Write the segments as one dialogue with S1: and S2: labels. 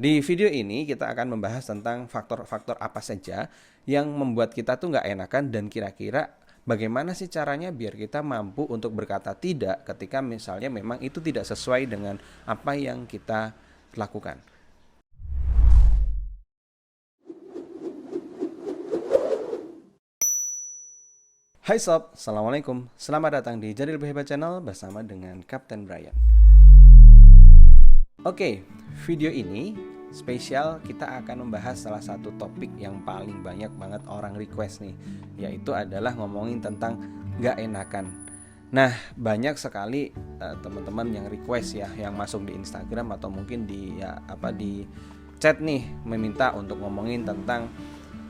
S1: Di video ini kita akan membahas tentang faktor-faktor apa saja yang membuat kita tuh nggak enakan dan kira-kira bagaimana sih caranya biar kita mampu untuk berkata tidak ketika misalnya memang itu tidak sesuai dengan apa yang kita lakukan. Hai sob, Assalamualaikum. Selamat datang di Jadi Lebih Hebat Channel bersama dengan Kapten Brian. Oke, video ini spesial, kita akan membahas salah satu topik yang paling banyak banget orang request nih, yaitu adalah ngomongin tentang gak enakan. Nah, banyak sekali teman-teman yang request ya, yang masuk di Instagram atau mungkin di chat nih, meminta untuk ngomongin tentang,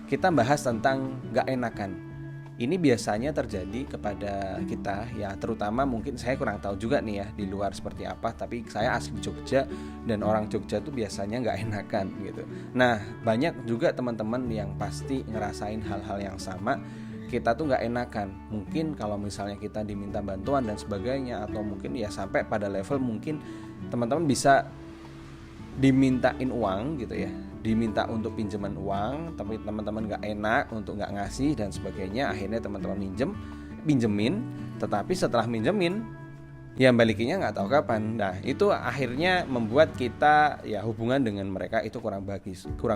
S1: kita bahas tentang gak enakan. Ini biasanya terjadi kepada kita ya, terutama mungkin saya kurang tahu juga nih ya di luar seperti apa, tapi saya asli Jogja dan orang Jogja tuh biasanya nggak enakan gitu. Nah, banyak juga teman-teman yang pasti ngerasain hal-hal yang sama. Kita tuh nggak enakan, mungkin kalau misalnya kita diminta bantuan dan sebagainya, atau mungkin ya sampai pada level mungkin teman-teman bisa dimintain uang gitu ya, diminta untuk pinjaman uang, tapi teman-teman nggak enak untuk nggak ngasih dan sebagainya. Akhirnya teman-teman pinjemin, tetapi setelah minjemin ya balikinnya nggak tahu kapan. Nah, itu akhirnya membuat kita ya hubungan dengan mereka itu kurang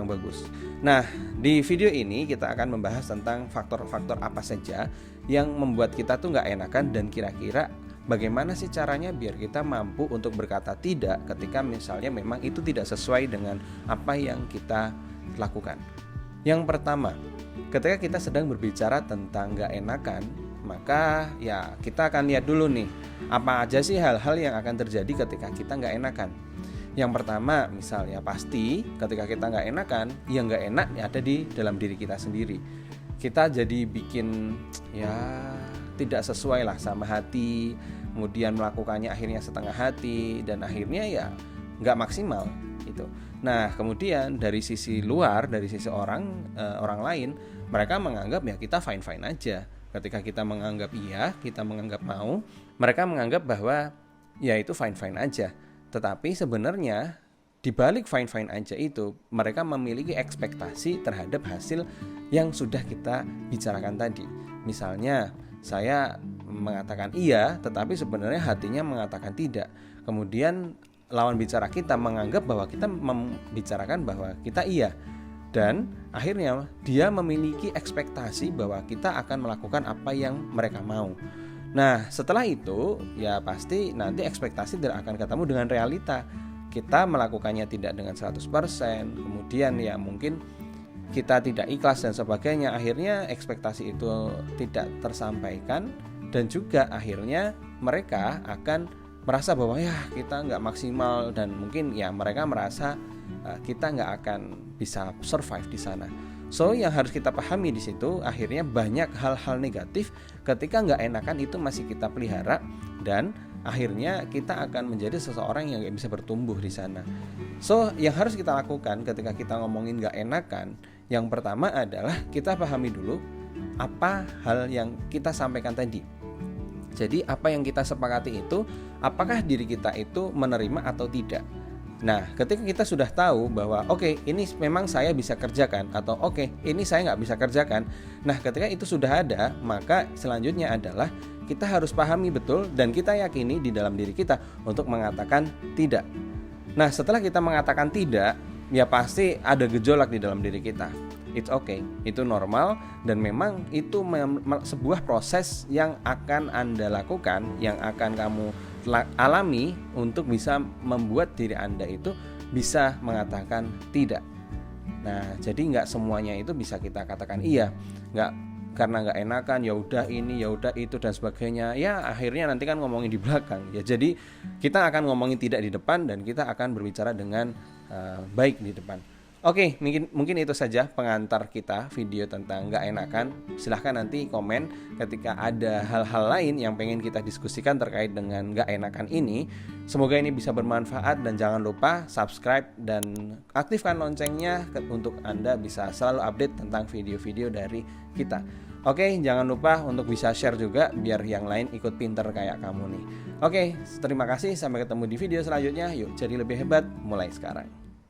S1: bagus. Nah, di video ini kita akan membahas tentang faktor-faktor apa saja yang membuat kita tuh nggak enakan dan kira-kira bagaimana sih caranya biar kita mampu untuk berkata tidak ketika misalnya memang itu tidak sesuai dengan apa yang kita lakukan. Yang pertama, ketika kita sedang berbicara tentang gak enakan, maka ya kita akan lihat dulu nih, apa aja sih hal-hal yang akan terjadi ketika kita gak enakan. Yang pertama, misalnya pasti ketika kita gak enakan, yang gak enak ada di dalam diri kita sendiri. Kita jadi bikin ya tidak sesuai lah sama hati, kemudian melakukannya akhirnya setengah hati, dan akhirnya ya nggak maksimal gitu. Nah, kemudian dari sisi luar, dari sisi orang lain, mereka menganggap ya kita fine aja. Ketika kita menganggap iya, kita menganggap mau, mereka menganggap bahwa ya itu fine aja. Tetapi sebenarnya di balik fine aja itu, mereka memiliki ekspektasi terhadap hasil yang sudah kita bicarakan tadi. Misalnya saya mengatakan iya, tetapi sebenarnya hatinya mengatakan tidak. Kemudian lawan bicara kita menganggap bahwa kita membicarakan bahwa kita iya, dan akhirnya dia memiliki ekspektasi bahwa kita akan melakukan apa yang mereka mau. Nah, setelah itu ya pasti nanti ekspektasi tidak akan ketemu dengan realita. Kita melakukannya tidak dengan 100%, kemudian ya mungkin kita tidak ikhlas dan sebagainya. Akhirnya ekspektasi itu tidak tersampaikan, dan juga akhirnya mereka akan merasa bahwa ya kita nggak maksimal, dan mungkin ya mereka merasa kita nggak akan bisa survive di sana. So yang harus kita pahami di situ, akhirnya banyak hal-hal negatif ketika nggak enakan itu masih kita pelihara, dan akhirnya kita akan menjadi seseorang yang nggak bisa bertumbuh di sana. So yang harus kita lakukan ketika kita ngomongin nggak enakan, yang pertama adalah kita pahami dulu apa hal yang kita sampaikan tadi. Jadi apa yang kita sepakati itu, apakah diri kita itu menerima atau tidak. Nah, ketika kita sudah tahu bahwa oke, ini memang saya bisa kerjakan, atau oke, ini saya nggak bisa kerjakan. Nah, ketika itu sudah ada, maka selanjutnya adalah kita harus pahami betul dan kita yakini di dalam diri kita untuk mengatakan tidak. Nah, setelah kita mengatakan tidak, ya pasti ada gejolak di dalam diri kita. It's okay, itu normal, dan memang itu sebuah proses yang akan Anda lakukan, yang akan kamu alami untuk bisa membuat diri Anda itu bisa mengatakan tidak. Nah, jadi nggak semuanya itu bisa kita katakan iya, nggak karena nggak enakan ya udah ini ya udah itu dan sebagainya. Ya akhirnya nanti kan ngomongin di belakang. Ya jadi kita akan ngomongin tidak di depan, dan kita akan berbicara dengan baik di depan. Oke, mungkin itu saja pengantar kita video tentang nggak enakan. Silahkan nanti komen ketika ada hal-hal lain yang pengen kita diskusikan terkait dengan nggak enakan ini. Semoga ini bisa bermanfaat, dan jangan lupa subscribe dan aktifkan loncengnya untuk Anda bisa selalu update tentang video-video dari kita. Oke, jangan lupa untuk bisa share juga biar yang lain ikut pinter kayak kamu nih. Oke, terima kasih, sampai ketemu di video selanjutnya. Yuk jadi lebih hebat mulai sekarang.